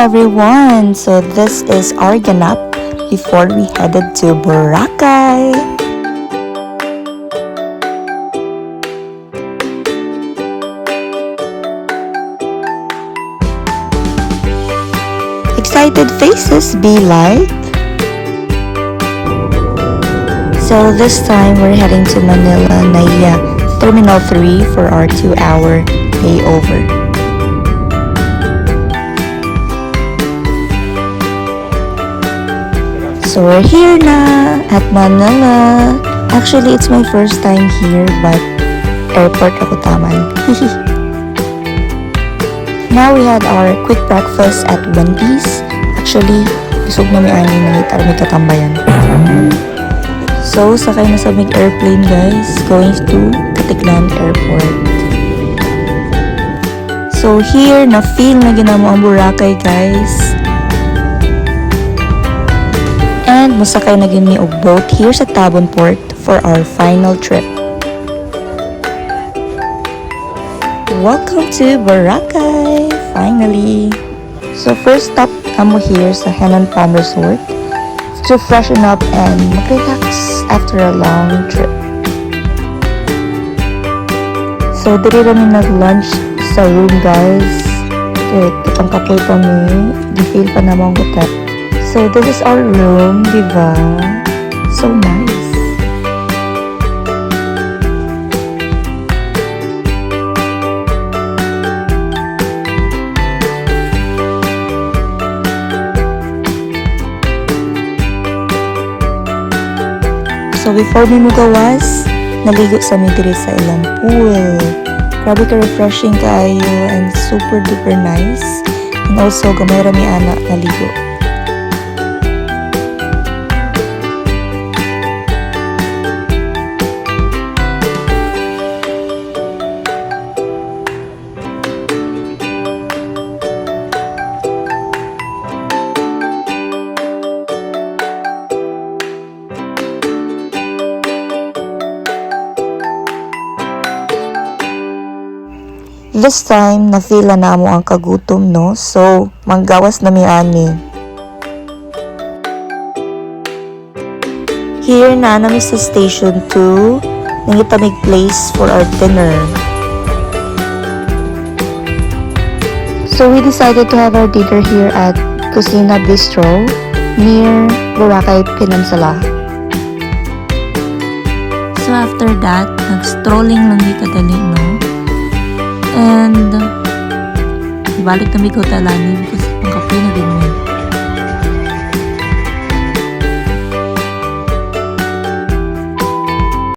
everyone! So this is our ganap before we headed to Boracay. Excited faces be like. So this time we're heading to Manila, Naiya Terminal 3 for our 2-hour layover. So we're here na at Manila. Actually, it's my first time here, but airport ako taman. Now we had our quick breakfast at Wendy's. Actually, busog na may ani na itar may katambayan. So, sakay na sa big airplane guys, going to Katiklan Airport. So here, na-feel na ginamo ang Boracay guys. And musakay na gini og boat here sa Tabon Port for our final trip. Welcome to Boracay! Finally! So first stop kamo here sa Henan Palm Resort to freshen up and mag-relax after a long trip. So diri kami nag-lunch sa room guys. Okay, kitang kapoy kami. Di-feel pa namang hotel. So this is our room, diba? So nice. So before mi mugawas, naligo sa mi diri sa ilang pool. Grabe ka refreshing kaayo and super duper nice. And also gamay ra mi ana naligo. This time, na-feela na mo ang kagutom, no? So, manggawas na mi ani. Here na nami sa Station 2. Nangitamig place for our dinner. So, we decided to have our dinner here at Kusina Bistro near Boracay Peninsula. So, after that, nag-strolling lang di kadali, no? And balik na may kautalani because ang kape na din mo.